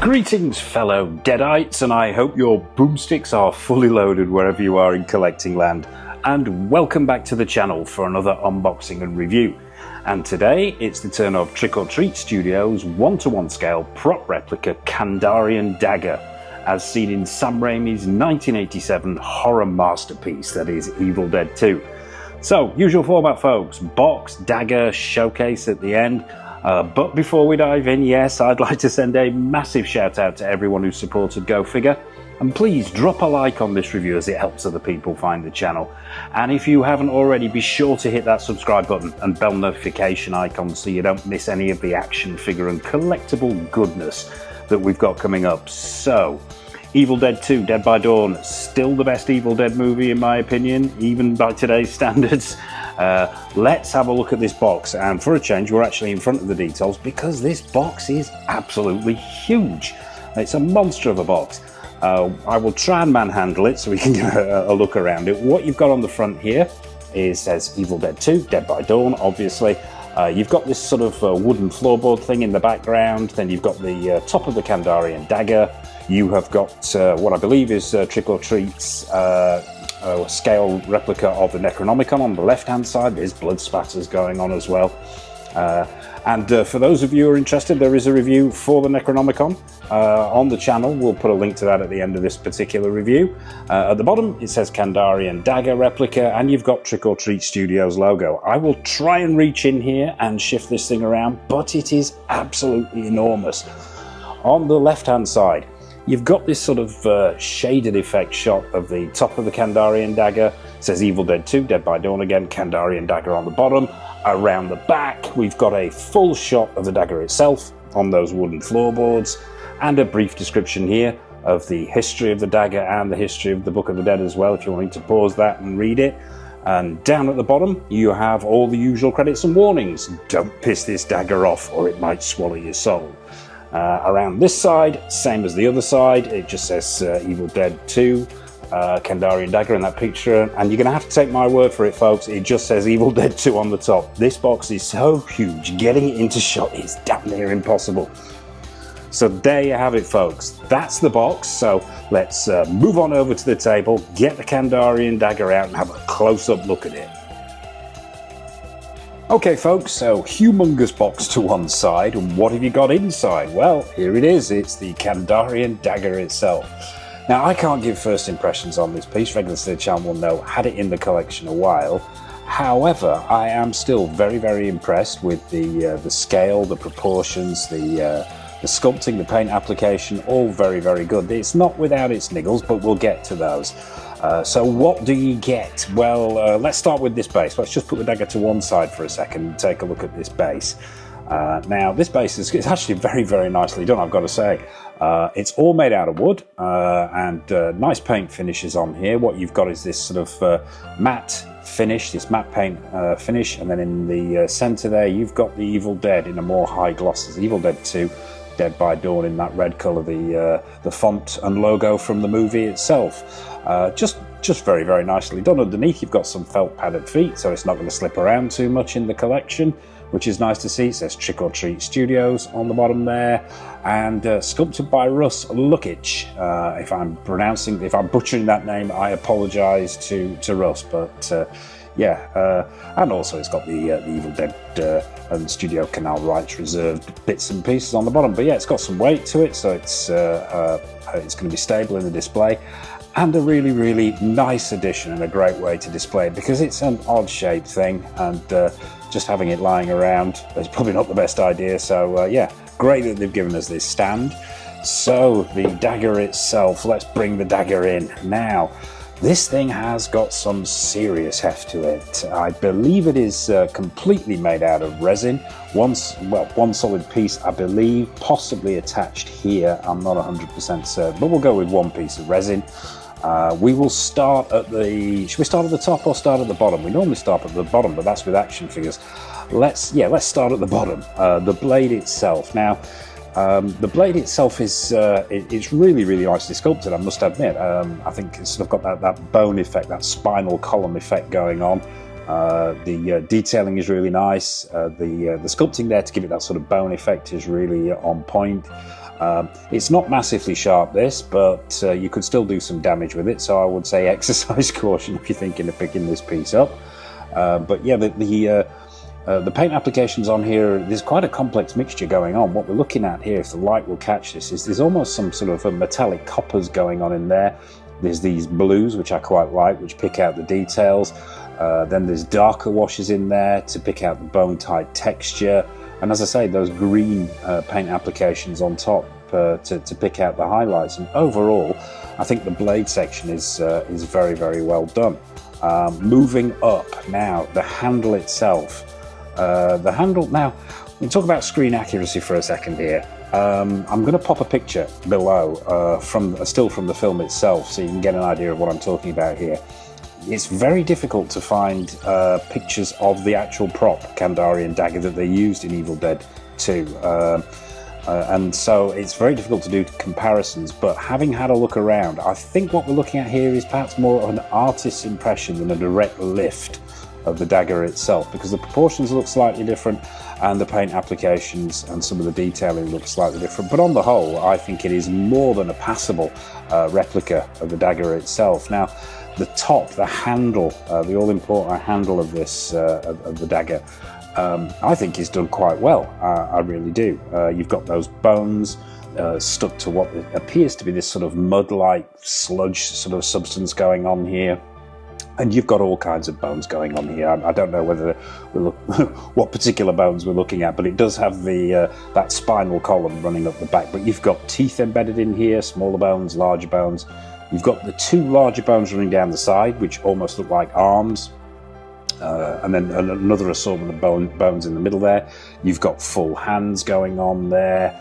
Greetings fellow Deadites, and I hope your boomsticks are fully loaded wherever you are in collecting land, and welcome back to the channel for another unboxing and review. And today it's the turn of Trick or Treat Studios 1:1 scale prop replica Kandarian Dagger, as seen in Sam Raimi's 1987 horror masterpiece that is Evil Dead 2. So, usual format folks, box, dagger, showcase at the end. But before we dive in, yes, I'd like to send a massive shout out to everyone who supported Go Figure. And please drop a like on this review as it helps other people find the channel. And if you haven't already, be sure to hit that subscribe button and bell notification icon so you don't miss any of the action figure and collectible goodness that we've got coming up. So, Evil Dead 2, Dead by Dawn, still the best Evil Dead movie in my opinion, even by today's standards. Let's have a look at this box, and for a change we're actually in front of the details because this box is absolutely huge. It's a monster of a box. I will try and manhandle it so we can get a look around it. What you've got on the front here says Evil Dead 2, Dead by Dawn, obviously. You've got this sort of wooden floorboard thing in the background, then you've got the top of the Kandarian Dagger. You have got what I believe is Trick or Treat's scale replica of the Necronomicon on the left hand side. There's blood spatters going on as well. And for those of you who are interested, there is a review for the Necronomicon on the channel. We'll put a link to that at the end of this particular review. At the bottom it says Kandarian Dagger replica, and you've got Trick or Treat Studios logo. I will try and reach in here and shift this thing around, but it is absolutely enormous. On the left hand side you've got this sort of shaded effect shot of the top of the Kandarian Dagger. It says Evil Dead 2, Dead by Dawn again, Kandarian Dagger on the bottom. Around the back, we've got a full shot of the dagger itself on those wooden floorboards, and a brief description here of the history of the dagger and the history of the Book of the Dead as well, if you're wanting to pause that and read it. And down at the bottom, you have all the usual credits and warnings. Don't piss this dagger off or it might swallow your soul. Around this side, same as the other side, it just says Evil Dead 2, Kandarian Dagger in that picture, and you're going to have to take my word for it folks, it just says Evil Dead 2 on the top. This box is so huge, getting it into shot is damn near impossible. So there you have it folks, that's the box. So let's move on over to the table, get the Kandarian Dagger out and have a close-up look at it. Okay folks, so humongous box to one side, and what have you got inside? Well, here it is, it's the Kandarian Dagger itself. Now I can't give first impressions on this piece, regulars to the channel will know, had it in the collection a while. However, I am still very, very impressed with the scale, the proportions, the sculpting, the paint application, all very, very good. It's not without its niggles, but we'll get to those. So what do you get? Well, let's start with this base. Let's just put the dagger to one side for a second and take a look at this base. Now, this base is actually very, very nicely done, I've got to say. It's all made out of wood, and nice paint finishes on here. What you've got is this sort of matte finish, this matte paint finish, and then in the center there, you've got the Evil Dead in a more high gloss. There's Evil Dead 2. Dead by Dawn in that red color, the font and logo from the movie itself. Just very, very nicely done. Underneath you've got some felt padded feet, so it's not going to slip around too much in the collection, which is nice to see. It says Trick or Treat Studios on the bottom there, and sculpted by Russ Lukic. If I'm butchering that name, I apologize to Russ, but yeah, and also it's got the Evil Dead and Studio Canal rights reserved bits and pieces on the bottom. But yeah, it's got some weight to it, so it's going to be stable in the display, and a really, really nice addition and a great way to display it because it's an odd shaped thing, and just having it lying around is probably not the best idea. So yeah, great that they've given us this stand. So the dagger itself, let's bring the dagger in now. This thing has got some serious heft to it. I believe it is completely made out of resin. One solid piece, I believe, possibly attached here. I'm not 100% certain, but we'll go with one piece of resin. We will start at the... Should we start at the top or start at the bottom? We normally start at the bottom, but that's with action figures. Let's start at the bottom. The blade itself. Now, the blade itself is it's really, really nicely sculpted, I must admit. I think it's sort of got that bone effect, that spinal column effect going on. The detailing is really nice. The sculpting there to give it that sort of bone effect is really on point. It's not massively sharp, this, but you could still do some damage with it, so I would say exercise caution if you're thinking of picking this piece up. But yeah, the paint applications on here, there's quite a complex mixture going on. What we're looking at here, if the light will catch this, is there's almost some sort of a metallic coppers going on in there. There's these blues, which I quite like, which pick out the details. Then there's darker washes in there to pick out the bone-tight texture. And as I say, those green paint applications on top to pick out the highlights. And overall, I think the blade section is very, very well done. Moving up now, the handle itself. Now, we'll talk about screen accuracy for a second here. I'm going to pop a picture below still from the film itself, so you can get an idea of what I'm talking about here. It's very difficult to find pictures of the actual prop Kandarian Dagger that they used in Evil Dead 2. And so it's very difficult to do comparisons, but having had a look around, I think what we're looking at here is perhaps more of an artist's impression than a direct lift of the dagger itself, because the proportions look slightly different and the paint applications and some of the detailing look slightly different. But on the whole, I think it is more than a passable replica of the dagger itself. Now, the top, the handle, the all-important handle of this of the dagger, I think is done quite well. I really do. You've got those bones stuck to what appears to be this sort of mud-like sludge sort of substance going on here. And you've got all kinds of bones going on here. I don't know whether what particular bones we're looking at, but it does have that spinal column running up the back. But you've got teeth embedded in here, smaller bones, larger bones. You've got the two larger bones running down the side, which almost look like arms. And then another assortment of bones in the middle there. You've got full hands going on there.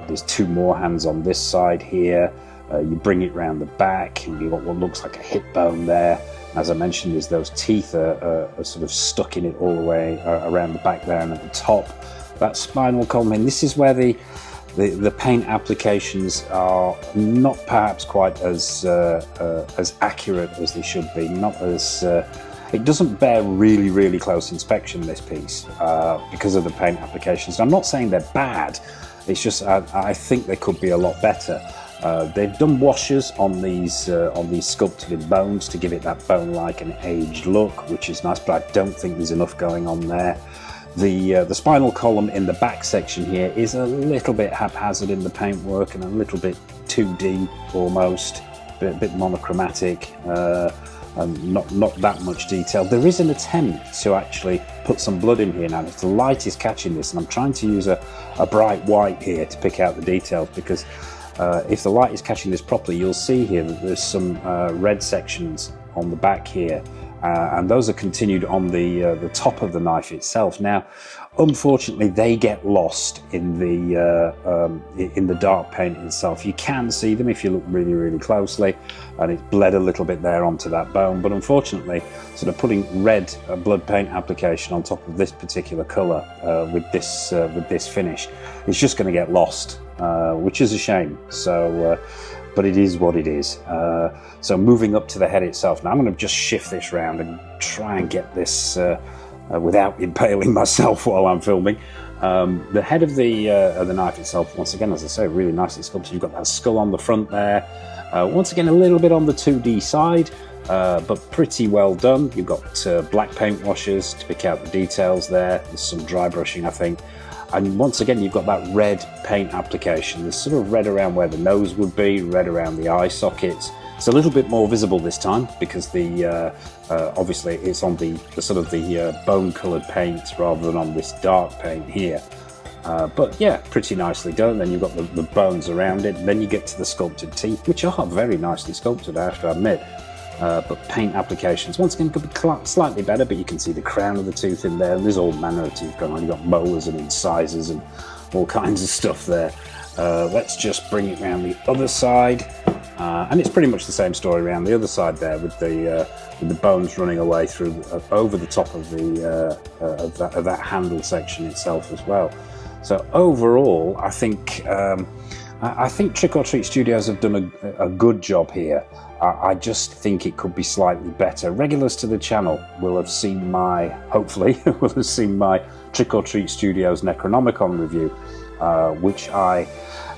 There's two more hands on this side here. You bring it round the back, and you've got what looks like a hip bone there. As I mentioned, is those teeth are sort of stuck in it all the way around the back there, and at the top, that spinal column. And this is where the paint applications are not perhaps quite as accurate as they should be. Not as it doesn't bear really close inspection, this piece, because of the paint applications. I'm not saying they're bad. It's just I think they could be a lot better. They've done washes on these sculpted in bones to give it that bone-like and aged look, which is nice, but I don't think there's enough going on there. The spinal column in the back section here is a little bit haphazard in the paintwork and a little bit 2D almost, a bit monochromatic, and not that much detail. There is an attempt to actually put some blood in here now. If the light is catching this, and I'm trying to use a bright white here to pick out the details, because if the light is catching this properly, you'll see here that there's some red sections on the back here, and those are continued on the top of the knife itself. Now, unfortunately, they get lost in the dark paint itself. You can see them if you look really closely, and it's bled a little bit there onto that bone. But unfortunately, sort of putting red blood paint application on top of this particular colour with this finish, it's just going to get lost. Which is a shame. So, but it is what it is. So moving up to the head itself. Now I'm going to just shift this round and try and get this without impaling myself while I'm filming. The head of the knife itself, once again, as I say, really nicely sculpted. You've got that skull on the front there. Once again, a little bit on the 2D side, but pretty well done. You've got black paint washes to pick out the details there. There's some dry brushing, I think. And once again, you've got that red paint application. There's sort of red around where the nose would be, red around the eye sockets. It's a little bit more visible this time because obviously it's on the sort of the bone-coloured paint rather than on this dark paint here. But yeah, pretty nicely done. Then you've got the bones around it. Then you get to the sculpted teeth, which are very nicely sculpted, I have to admit. But paint applications, once again, could be slightly better, but you can see the crown of the tooth in there. There's all manner of teeth going on. You've got molars and incisors and all kinds of stuff there. Let's just bring it around the other side. And it's pretty much the same story around the other side there, with the bones running away through over the top of that handle section itself as well. So overall, I think Trick or Treat Studios have done a good job here. I just think it could be slightly better. Regulars to the channel will have seen hopefully will have seen my Trick or Treat Studios Necronomicon review. which I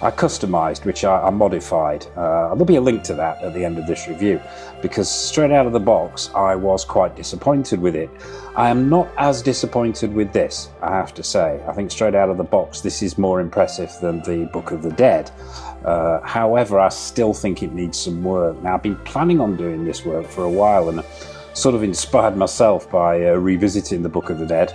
customized, which I modified. There'll be a link to that at the end of this review, because straight out of the box I was quite disappointed with it. I am not as disappointed with this, I have to say. I think straight out of the box this is more impressive than the Book of the Dead. However, I still think it needs some work. Now, I've been planning on doing this work for a while, and sort of inspired myself by revisiting the Book of the Dead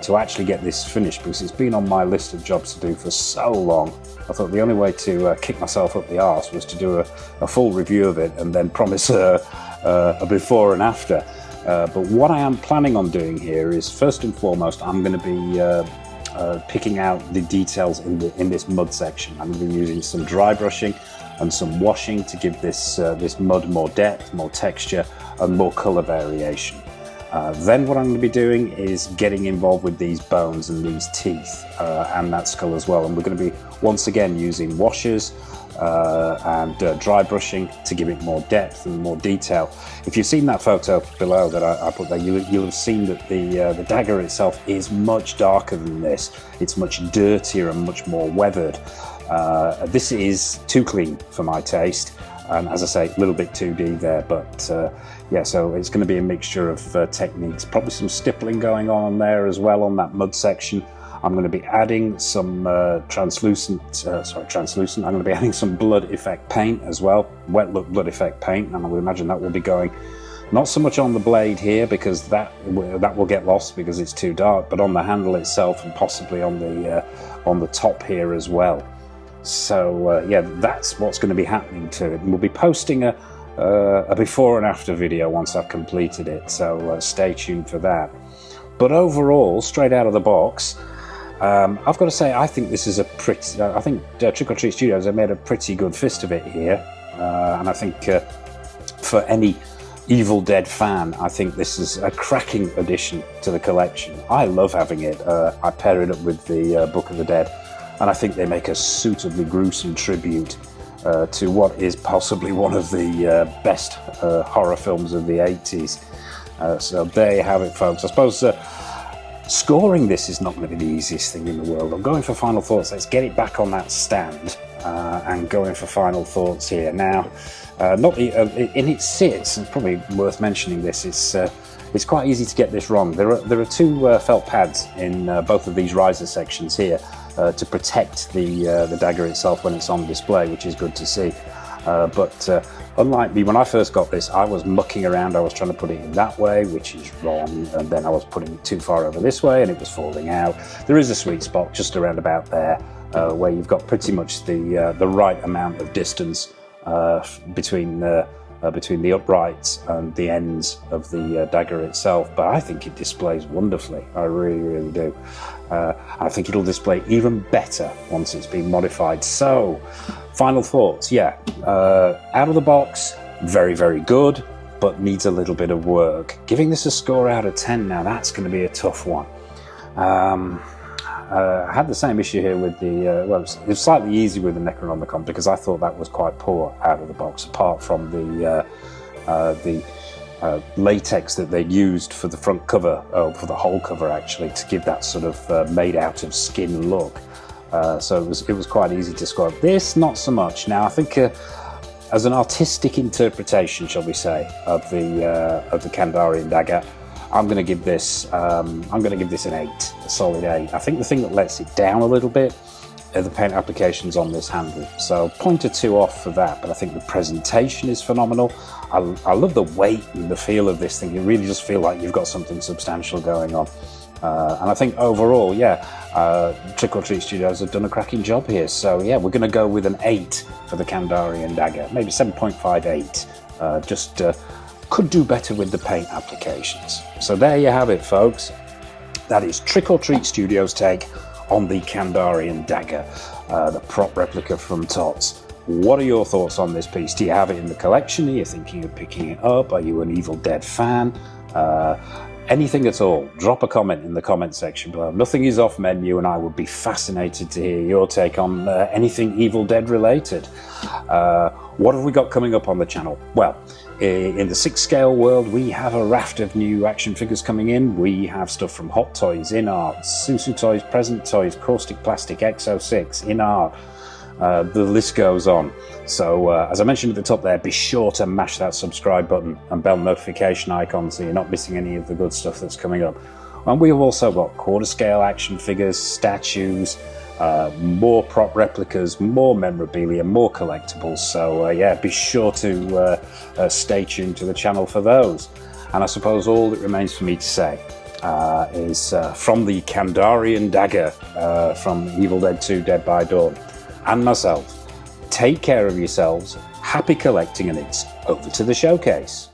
to actually get this finished, because it's been on my list of jobs to do for so long. I thought the only way to kick myself up the arse was to do a full review of it and then promise a before and after. But what I am planning on doing here is, first and foremost, I'm going to be picking out the details in this mud section. I'm going to be using some dry brushing and some washing to give this mud more depth, more texture, and more colour variation. Then what I'm going to be doing is getting involved with these bones and these teeth and that skull as well. And we're going to be once again using washers and dry brushing to give it more depth and more detail. If you've seen that photo below that I put there, you'll have seen that the dagger itself is much darker than this. It's much dirtier and much more weathered. This is too clean for my taste. And as I say, a little bit 2D there, but yeah, so it's going to be a mixture of techniques, probably some stippling going on there as well on that mud section. I'm going to be adding some translucent, I'm going to be adding some blood effect paint as well, wet look blood effect paint, and I would imagine that will be going not so much on the blade here, because that will get lost because it's too dark, but on the handle itself and possibly on the top here as well. So yeah, that's what's going to be happening to it, and we'll be posting a before and after video once I've completed it, so stay tuned for that. But overall, straight out of the box, I've got to say, I think this is a pretty, I think Trick or Treat Studios have made a pretty good fist of it here, and I think for any Evil Dead fan, I think this is a cracking addition to the collection. I love having it. I pair it up with the Book of the Dead, and I think they make a suitably gruesome tribute to what is possibly one of the best horror films of the 80s. So there you have it, folks. I suppose scoring this is not going to be the easiest thing in the world. I'm going for final thoughts. Let's get it back on that stand and going for final thoughts here. Now, in its sits, it's probably worth mentioning this, it's quite easy to get this wrong. There are two felt pads in both of these riser sections here to protect the dagger itself when it's on display, which is good to see. But unlike me, when I first got this, I was mucking around. I was trying to put it in that way, which is wrong, and then I was putting it too far over this way and it was falling out. There is a sweet spot just around about there where you've got pretty much the right amount of distance between the uprights and the ends of the dagger itself. But I think it displays wonderfully. I really, really do. I think it'll display even better once it's been modified. So, final thoughts. Yeah, out of the box, very, very good, but needs a little bit of work. Giving this a score out of 10 now, that's going to be a tough one. I had the same issue here with the, well, it was slightly easy with the Necronomicon because I thought that was quite poor out of the box, apart from the latex that they used for the front cover, for the whole cover actually, to give that sort of made out of skin look. So it was quite easy to score. This, not so much. Now I think as an artistic interpretation, shall we say, of the Kandarian Dagger, I'm going to give this an 8, a solid 8. I think the thing that lets it down a little bit are the paint applications on this handle. So point or two off for that, but I think the presentation is phenomenal. I love the weight and the feel of this thing. You really just feel like you've got something substantial going on. And I think overall, yeah, Trick or Treat Studios have done a cracking job here. So yeah, we're going to go with an 8 for the Kandarian Dagger, maybe 7.58. Just could do better with the paint applications. So there you have it, folks. That is Trick or Treat Studios' take on the Kandarian Dagger, the prop replica from Tots. What are your thoughts on this piece? Do you have it in the collection? Are you thinking of picking it up? Are you an Evil Dead fan? anything at all, drop a comment in the comment section below. Nothing is off menu, and I would be fascinated to hear your take on anything Evil Dead related. What have we got coming up on the channel? Well, in the 6 scale world, we have a raft of new action figures coming in. We have stuff from Hot Toys, In Art, Susu Toys, Present Toys, Caustic Plastic, Exo6, In Art. The list goes on. So as I mentioned at the top there, be sure to mash that subscribe button and bell notification icon so you're not missing any of the good stuff that's coming up. And we've also got quarter scale action figures, statues, more prop replicas, more memorabilia, more collectibles. So yeah, be sure to stay tuned to the channel for those. And I suppose all that remains for me to say is from the Kandarian Dagger from Evil Dead 2 Dead by Dawn and myself, take care of yourselves, happy collecting, and it's over to the showcase.